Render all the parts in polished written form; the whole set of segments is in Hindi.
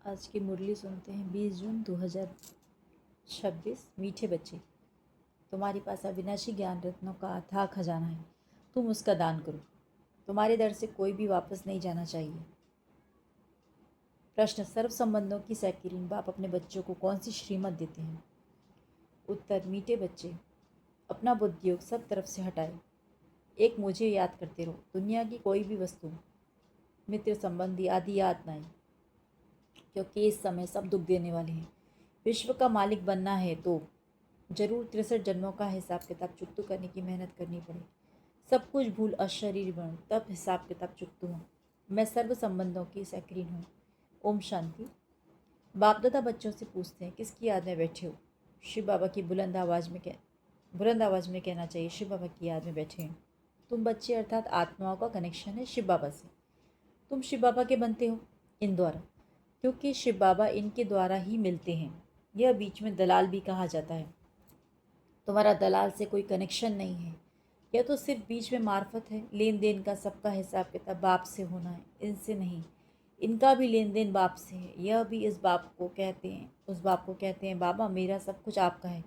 आज की मुरली सुनते हैं 20 जून 2026। मीठे बच्चे, तुम्हारे पास अविनाशी ज्ञान रत्नों का अथाह खजाना है। तुम उसका दान करो। तुम्हारे दर से कोई भी वापस नहीं जाना चाहिए। प्रश्न, सर्व संबंधों की सैकरीन बाप अपने बच्चों को कौन सी श्रीमत देते हैं? उत्तर, मीठे बच्चे, अपना बुद्धियोग सब तरफ से हटाए। एक मुझे याद करते रहो। दुनिया की कोई भी वस्तु, मित्र, संबंधी आदि याद ना आए, क्योंकि इस समय सब दुख देने वाले हैं। विश्व का मालिक बनना है तो जरूर 63 जन्मों का हिसाब किताब चुकतू करने की मेहनत करनी पड़े। सब कुछ भूल अशरीर बन, तब हिसाब किताब चुकतू हूँ। मैं सर्व संबंधों की सैकरीन हूँ। ओम शांति। बाप दादा बच्चों से पूछते हैं, किसकी याद में बैठे हो? शिव बाबा की बुलंद आवाज़ में कहना चाहिए, शिव बाबा की याद में बैठे हैं। तुम बच्चे अर्थात आत्माओं का कनेक्शन है शिव बाबा से। तुम शिव बाबा के बनते हो इन द्वारा, क्योंकि शिव बाबा इनके द्वारा ही मिलते हैं। यह बीच में दलाल भी कहा जाता है। तुम्हारा दलाल से कोई कनेक्शन नहीं है। यह तो सिर्फ बीच में मार्फत है। लेन देन का सबका हिसाब किताब बाप से होना है, इनसे नहीं। इनका भी लेन देन बाप से है। यह भी इस बाप को कहते हैं, उस बाप को कहते हैं, बाबा मेरा सब कुछ आपका है।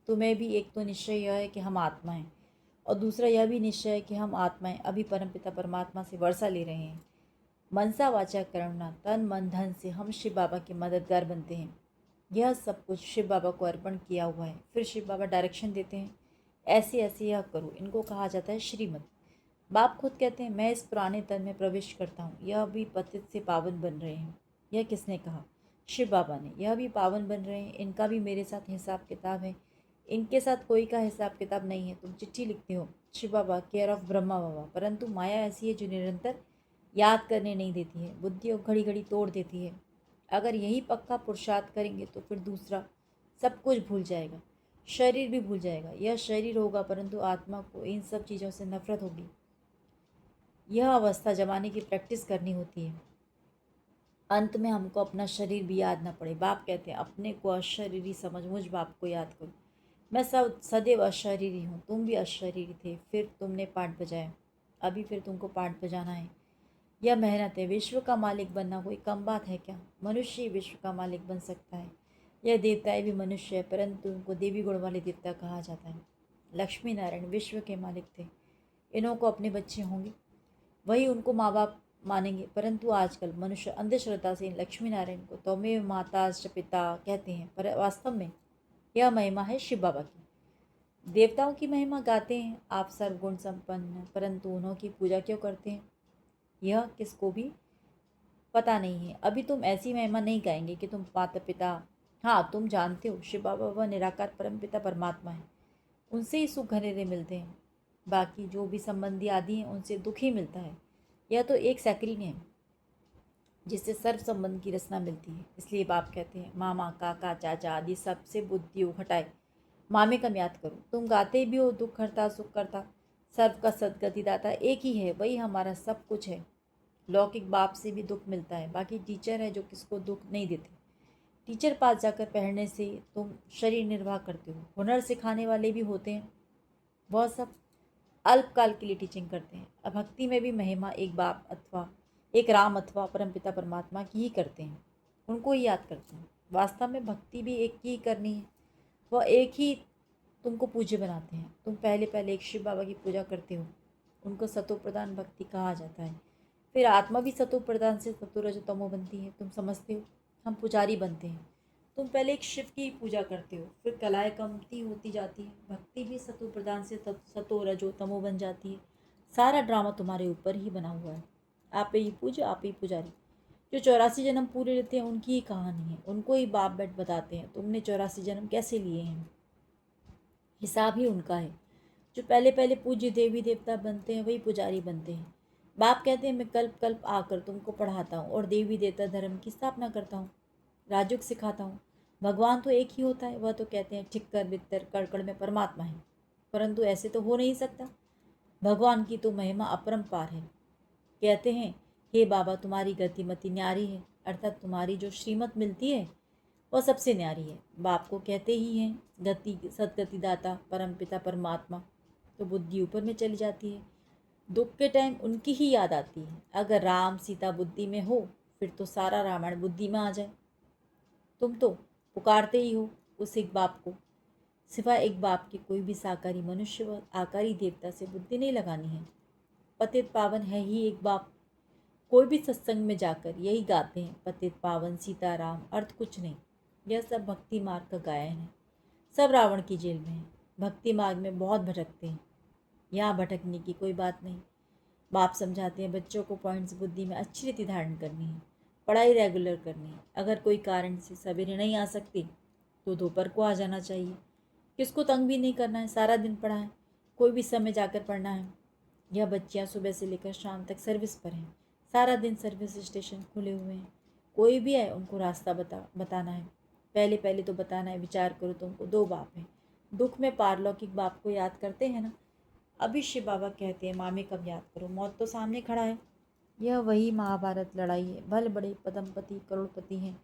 तुम्हें भी एक तो निश्चय यह है कि हम आत्मा हैं, और दूसरा यह भी निश्चय है कि हम आत्माएं अभी परमपिता परमात्मा से वर्षा ले रहे हैं। मनसा वाचा कर्मणा, तन मन धन से हम शिव बाबा के मददगार बनते हैं। यह सब कुछ शिव बाबा को अर्पण किया हुआ है। फिर शिव बाबा डायरेक्शन देते हैं, ऐसे ऐसे यह करो। इनको कहा जाता है श्रीमत। बाप खुद कहते हैं, मैं इस पुराने तन में प्रवेश करता हूँ। यह भी पतित से पावन बन रहे हैं। यह किसने कहा? शिव बाबा ने। यह भी पावन बन रहे हैं। इनका भी मेरे साथ हिसाब किताब है। इनके साथ कोई का हिसाब किताब नहीं है। तुम चिट्ठी लिखते हो, शिव बाबा केयर ऑफ ब्रह्मा बाबा, परंतु माया ऐसी है जो निरंतर याद करने नहीं देती है। बुद्धि और घड़ी घड़ी तोड़ देती है। अगर यही पक्का पुरुषार्थ करेंगे तो फिर दूसरा सब कुछ भूल जाएगा। शरीर भी भूल जाएगा। यह शरीर होगा, परंतु आत्मा को इन सब चीज़ों से नफरत होगी। यह अवस्था जमाने की प्रैक्टिस करनी होती है। अंत में हमको अपना शरीर भी याद ना पड़े। बाप कहते हैं, अपने को अशरीरी समझ, मुझ बाप को याद करो। मैं सदैव अशरीरी हूँ। तुम भी अशरीरी थे, फिर तुमने पाठ बजाया, अभी फिर तुमको पाठ बजाना है। यह मेहनत है। विश्व का मालिक बनना कोई कम बात है क्या? मनुष्य ही विश्व का मालिक बन सकता है। यह देवताएं भी मनुष्य है, परंतु उनको देवी गुण वाले देवता कहा जाता है। लक्ष्मी नारायण विश्व के मालिक थे। इन्हों को अपने बच्चे होंगे, वही उनको माँ बाप मानेंगे, परंतु आजकल मनुष्य अंधश्रद्धा से इन लक्ष्मी नारायण को तौमेव माता च पिता कहते हैं, पर वास्तव में यह महिमा है शिव बाबा की। देवताओं की महिमा गाते हैं आप सर्वगुण संपन्न, परंतु उन्हों की पूजा क्यों करते हैं यह किसको भी पता नहीं है। अभी तुम ऐसी महिमा नहीं गाएंगे कि तुम माता पिता, हाँ तुम जानते हो शिव बाबा वह निराकार परम पिता परमात्मा है। उनसे ही सुख घनेरे मिलते हैं। बाकी जो भी संबंधी आदि हैं उनसे दुख ही मिलता है। यह तो एक सैकरीन है जिससे सर्व संबंध की रचना मिलती है। इसलिए बाप कहते हैं, मामा काका चाचा आदि सबसे बुद्धि हटाए मामे कम याद करो। तुम गाते भी हो, दुख करता सुख करता, सर्व का सदगति दाता एक ही है, वही हमारा सब कुछ है। लौकिक बाप से भी दुख मिलता है। बाकी टीचर है जो किसको दुख नहीं देते। टीचर पास जाकर पढ़ने से तुम शरीर निर्वाह करते हो। हुनर सिखाने वाले भी होते हैं, वह सब अल्पकाल के लिए टीचिंग करते हैं। अब भक्ति में भी महिमा एक बाप अथवा एक राम अथवा परमपिता परमात्मा की ही करते हैं, उनको ही याद करते हैं। वास्तव में भक्ति भी एक की ही करनी है। वह एक ही तुमको पूज्य बनाते हैं। तुम पहले पहले एक शिव बाबा की पूजा करते हो, उनको सतो प्रधान भक्ति कहा जाता है। फिर आत्मा भी सतो प्रधान से सतो रजो तमो बनती है। तुम समझते हो, हम पुजारी बनते हैं। तुम पहले एक शिव की पूजा करते हो, फिर कलाएं कमती होती जाती है। भक्ति भी सतो प्रधान से सतो रजो तमो बन जाती है। सारा ड्रामा तुम्हारे ऊपर ही बना हुआ है। आप ही पूजो, आप ही पुजारी। जो 84 जन्म पूरे लेते हैं उनकी ही कहानी है, उनको ही बाप बेट बताते हैं तुमने 84 जन्म कैसे लिए हैं। हिसाब ही उनका है। जो पहले पहले पूज्य देवी देवता बनते हैं वही पुजारी बनते हैं। बाप कहते हैं, मैं कल्प कल्प आकर तुमको पढ़ाता हूँ और देवी देवता धर्म की स्थापना करता हूँ, राजयोग सिखाता हूँ। भगवान तो एक ही होता है। वह तो कहते हैं ठिक्कर बित्तर कड़कड़ में परमात्मा है, परंतु ऐसे तो हो नहीं सकता। भगवान की तो महिमा अपरंपार है। कहते हैं, हे बाबा तुम्हारी गतिमति न्यारी है, अर्थात तुम्हारी जो श्रीमत मिलती है वह सबसे न्यारी है। बाप को कहते ही हैं गति सदगति दाता परमपिता परमात्मा। तो बुद्धि ऊपर में चली जाती है। दुख के टाइम उनकी ही याद आती है। अगर राम सीता बुद्धि में हो, फिर तो सारा रामायण बुद्धि में आ जाए। तुम तो पुकारते ही हो उस एक बाप को। सिवाय एक बाप के कोई भी साकारी मनुष्य व आकारी देवता से बुद्धि नहीं लगानी है। पतित पावन है ही एक बाप। कोई भी सत्संग में जाकर यही गाते हैं, पतित पावन सीताराम, अर्थ कुछ नहीं। यह सब भक्ति मार्ग का गायन है। सब रावण की जेल में है, भक्ति मार्ग में बहुत भटकते हैं। यहाँ भटकने की कोई बात नहीं। बाप समझाते हैं बच्चों को पॉइंट्स बुद्धि में अच्छी रीति धारण करनी है, पढ़ाई रेगुलर करनी है। अगर कोई कारण से सवेरे नहीं आ सकती तो दोपहर को आ जाना चाहिए। किसको तंग भी नहीं करना है, सारा दिन पढ़ा है, कोई भी समय जाकर पढ़ना है। यह बच्चियाँ सुबह से लेकर शाम तक सर्विस पर हैं, सारा दिन सर्विस स्टेशन खुले हुए हैं। कोई भी आए उनको रास्ता बताना है। पहले पहले तो बताना है, विचार करो तुमको दो बाप हैं, दुख में पारलौकिक बाप को याद करते हैं ना। अभी शिव बाबा कहते हैं मामे कब याद करो, मौत तो सामने खड़ा है। यह वही महाभारत लड़ाई है। भले बड़े पदमपति करोड़पति हैं,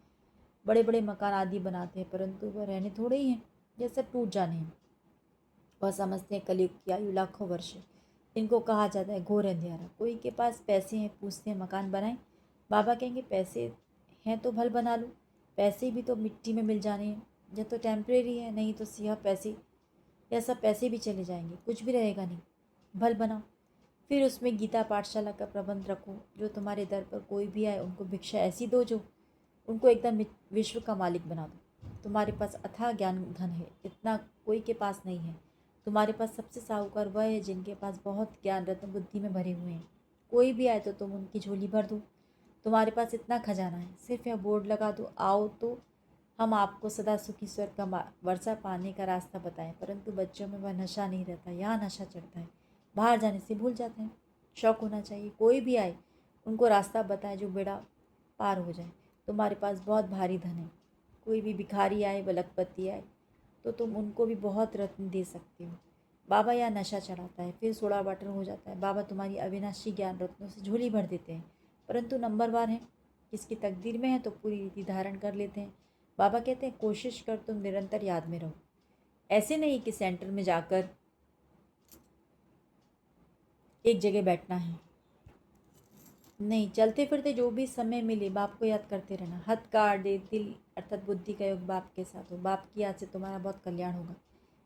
बड़े बड़े मकान आदि बनाते हैं, परंतु वह रहने थोड़े ही हैं, यह सब टूट जाने हैं। वह समझते हैं कलयुग की आयु लाखों वर्ष है। इनको कहा जाता है घोर अंधियारा। कोई के पास पैसे हैं, पूछते हैं मकान बनाएं। बाबा कहेंगे पैसे हैं तो भल बना लो, पैसे भी तो मिट्टी में मिल जाने हैं। यह तो टेम्परेरी है, नहीं तो यह पैसे, यह सब पैसे भी चले जाएंगे, कुछ भी रहेगा नहीं। भल बनाओ, फिर उसमें गीता पाठशाला का प्रबंध रखो। जो तुम्हारे दर पर कोई भी आए उनको भिक्षा ऐसी दो जो उनको एकदम विश्व का मालिक बना दो। तुम्हारे पास अथाह ज्ञान धन है, इतना कोई के पास नहीं है। तुम्हारे पास सबसे साहूकार वह है जिनके पास बहुत ज्ञान रत्न बुद्धि में भरे हुए हैं। कोई भी आए तो तुम उनकी झोली भर दो। तुम्हारे पास इतना खजाना है, सिर्फ यह बोर्ड लगा दो, आओ तो हम आपको सदा सुखी स्वर्ग का वर्षा पाने का रास्ता बताएं। परंतु बच्चों में वह नशा नहीं रहता, यहाँ नशा चढ़ता है, बाहर जाने से भूल जाते हैं। शौक होना चाहिए, कोई भी आए उनको रास्ता बताएं जो बेड़ा पार हो जाए। तुम्हारे पास बहुत भारी धन है, कोई भी भिखारी आए व लखपति आए तो तुम उनको भी बहुत रत्न दे सकते हो। बाबा यहाँ नशा चढ़ाता है, फिर सोडा वाटर हो जाता है। बाबा तुम्हारी अविनाशी ज्ञान रत्नों से झोली भर देते हैं, परंतु नंबरवार हैं, किसकी तकदीर में है तो पूरी रीति धारण कर लेते हैं। बाबा कहते हैं कोशिश कर तुम निरंतर याद में रहो। ऐसे नहीं कि सेंटर में जाकर एक जगह बैठना है, नहीं, चलते फिरते जो भी समय मिले बाप को याद करते रहना। हथ काट दे दिल अर्थात बुद्धि का योग बाप के साथ हो। बाप की याद से तुम्हारा बहुत कल्याण होगा।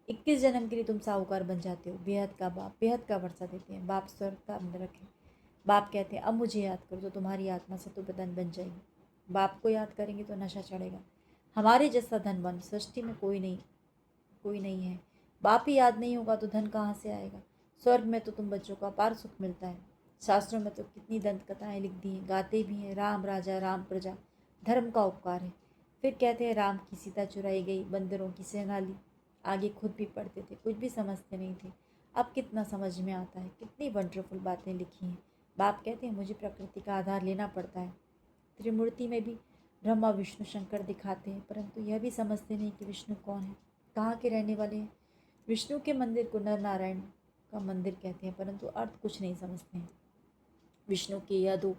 21 जन्म के लिए तुम साहूकार बन जाते हो। बेहद का बाप बेहद का वर्षा देते हैं। बाप स्वर्ग का अंदर रखे। बाप कहते हैं अब मुझे याद करो तो तुम्हारी आत्मा सतोप्रधान बन जाएगी। बाप को याद करेंगे तो नशा चढ़ेगा। हमारे जैसा धनवान सृष्टि में कोई नहीं है। बाप ही याद नहीं होगा तो धन कहाँ से आएगा। स्वर्ग में तो तुम बच्चों का अपार सुख मिलता है। शास्त्रों में तो कितनी दंत कथाएं लिख दी हैं, गाते भी हैं, राम राजा राम प्रजा, धर्म का उपकार है। फिर कहते हैं राम की सीता चुराई गई, बंदरों की सेना ली। आगे खुद भी पढ़ते थे, कुछ भी समझते नहीं थे, अब कितना समझ में आता है। कितनी वंडरफुल बातें लिखी हैं। बाप कहते हैं मुझे प्रकृति का आधार लेना पड़ता है। त्रिमूर्ति में भी ब्रह्मा विष्णु शंकर दिखाते हैं, परंतु यह भी समझते नहीं कि विष्णु कौन है, कहाँ के रहने वाले हैं। विष्णु के मंदिर को नर नारायण का मंदिर कहते हैं, परंतु अर्थ कुछ नहीं समझते हैं। विष्णु के यह दो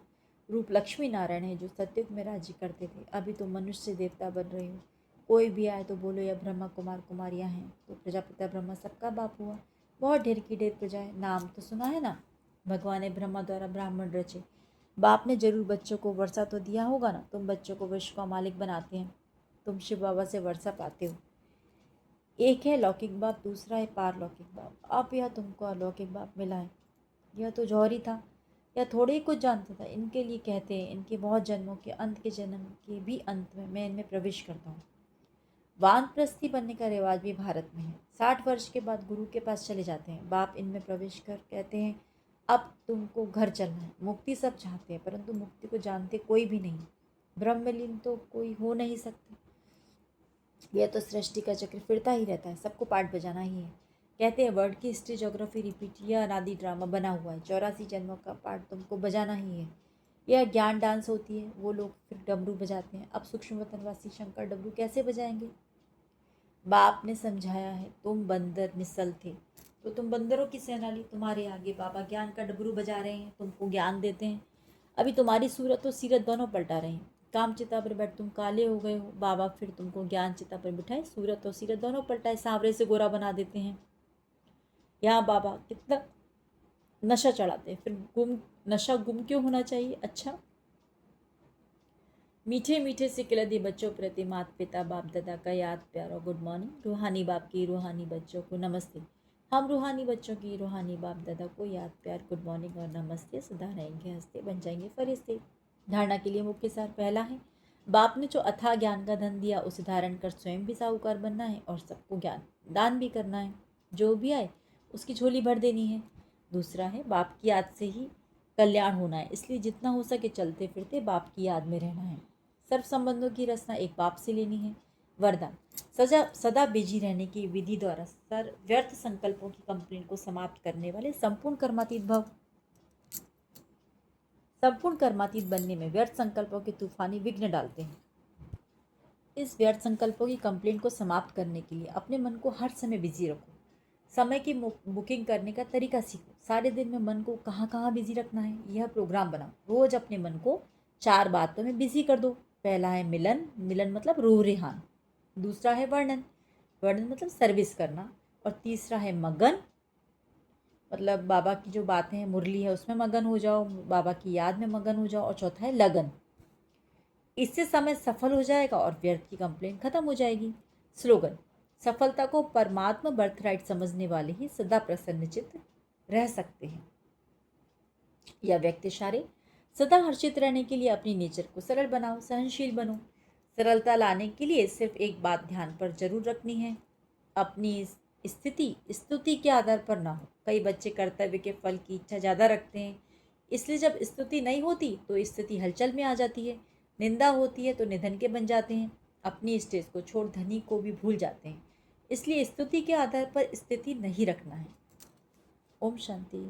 रूप लक्ष्मी नारायण है जो सत्युग में राज्य करते थे। अभी तो मनुष्य से देवता बन रहे हो। कोई भी आए तो बोलो यह ब्रह्मा कुमार कुमारियाँ हैं, तो प्रजापिता ब्रह्मा सबका बाप हुआ। बहुत ढेर की ढेर प्रजा है, नाम तो सुना है ना। भगवान ने ब्रह्मा द्वारा ब्राह्मण रचे। बाप ने जरूर बच्चों को वर्षा तो दिया होगा ना। तुम बच्चों को विश्व का मालिक बनाते हैं, तुम शिव बाबा से वर्षा पाते हो। एक है लौकिक बाप, दूसरा है पारलौकिक बाप। अब यह तुमको अलौकिक बाप मिला है। यह तो जौहरी था, या थोड़े ही कुछ जानता था। इनके लिए कहते हैं इनके बहुत जन्मों के अंत के जन्म के भी अंत में मैं इनमें प्रवेश करता हूँ। वानप्रस्थी बनने का रिवाज भी भारत में है। 60 वर्ष के बाद गुरु के पास चले जाते हैं। बाप इनमें प्रवेश कर कहते हैं अब तुमको घर चलना है। मुक्ति सब चाहते हैं, परंतु मुक्ति को जानते कोई भी नहीं। ब्रह्मलीन तो कोई हो नहीं सकता। यह तो सृष्टि का चक्र फिरता ही रहता है, सबको पाठ बजाना ही है। कहते हैं वर्ड की हिस्ट्री ज्योग्राफी रिपीट, यह अनादि ड्रामा बना हुआ है। 84 जन्मों का पाठ तुमको बजाना ही है। यह ज्ञान डांस होती है, वो लोग फिर डमरू बजाते हैं। अब सूक्ष्म वतनवासी शंकर डमरू कैसे बजाएंगे। बाप ने समझाया है तुम बंदर निसल थे तो तुम बंदरों की सेना ली। तुम्हारे आगे बाबा ज्ञान का डमरू बजा रहे हैं, तुमको ज्ञान देते हैं। अभी तुम्हारी सूरत और सीरत दोनों पलटा रहे हैं। काम चिता पर बैठ तुम काले हो गए हो, बाबा फिर तुमको ज्ञान चिता पर बिठाए, सूरत और सीरत दोनों पलटाए, सांवरे से गोरा बना देते हैं। यहाँ बाबा कितना नशा चढ़ाते हैं। फिर नशा गुम क्यों होना चाहिए। अच्छा, मीठे मीठे से खिलते बच्चों प्रति माता पिता बाप दादा का याद प्यार और गुड मॉर्निंग। रूहानी बाप की रूहानी बच्चों को नमस्ते। हम रूहानी बच्चों की रूहानी बाप दादा को याद प्यार गुड मॉर्निंग और नमस्ते। सदा रहेंगे हंसते, बन जाएंगे फरिश्ते। धारणा के लिए मुख्य सार पहला है, बाप ने जो अथाह ज्ञान का धन दिया उसे धारण कर स्वयं भी साहूकार बनना है और सबको ज्ञान दान भी करना है। जो भी आए उसकी झोली भर देनी है। दूसरा है, बाप की याद से ही कल्याण होना है, इसलिए जितना हो सके चलते फिरते बाप की याद में रहना है। सर्व संबंधों की रचना एक बाप से लेनी है। वरदान, सदा बिजी रहने की विधि द्वारा व्यर्थ संकल्पों की कंप्लेंट को समाप्त करने वाले संपूर्ण कर्मातीत भव। संपूर्ण कर्मातीत बनने में व्यर्थ संकल्पों के तूफानी विघ्न डालते हैं। इस व्यर्थ संकल्पों की कंप्लेंट को समाप्त करने के लिए अपने मन को हर समय बिजी रखो। समय की बुकिंग करने का तरीका सीखो। सारे दिन में मन को कहाँ कहाँ बिजी रखना है, यह प्रोग्राम बनाओ। रोज अपने मन को 4 बातों में बिजी कर दो। पहला है मिलन, मिलन मतलब रूह रेहान। दूसरा है वर्णन, वर्णन मतलब सर्विस करना। और तीसरा है मगन, मतलब बाबा की जो बातें हैं, मुरली है, उसमें मगन हो जाओ, बाबा की याद में मगन हो जाओ। और चौथा है लगन। इससे समय सफल हो जाएगा और व्यर्थ की कंप्लेंट खत्म हो जाएगी। स्लोगन, सफलता को परमात्मा बर्थराइट समझने वाले ही सदा प्रसन्नचित्त रह सकते हैं। यह व्यक्त इशारे, सदा हर्षित रहने के लिए अपनी नेचर को सरल बनाओ, सहनशील बनो। सरलता लाने के लिए सिर्फ एक बात ध्यान पर जरूर रखनी है, अपनी स्थिति स्तुति के आधार पर ना हो। कई बच्चे कर्तव्य के फल की इच्छा ज़्यादा रखते हैं, इसलिए जब स्तुति नहीं होती तो स्थिति हलचल में आ जाती है। निंदा होती है तो निधन के बन जाते हैं। अपनी स्टेज को छोड़ धनी को भी भूल जाते हैं। इसलिए स्तुति के आधार पर स्थिति नहीं रखना है। ओम शांति।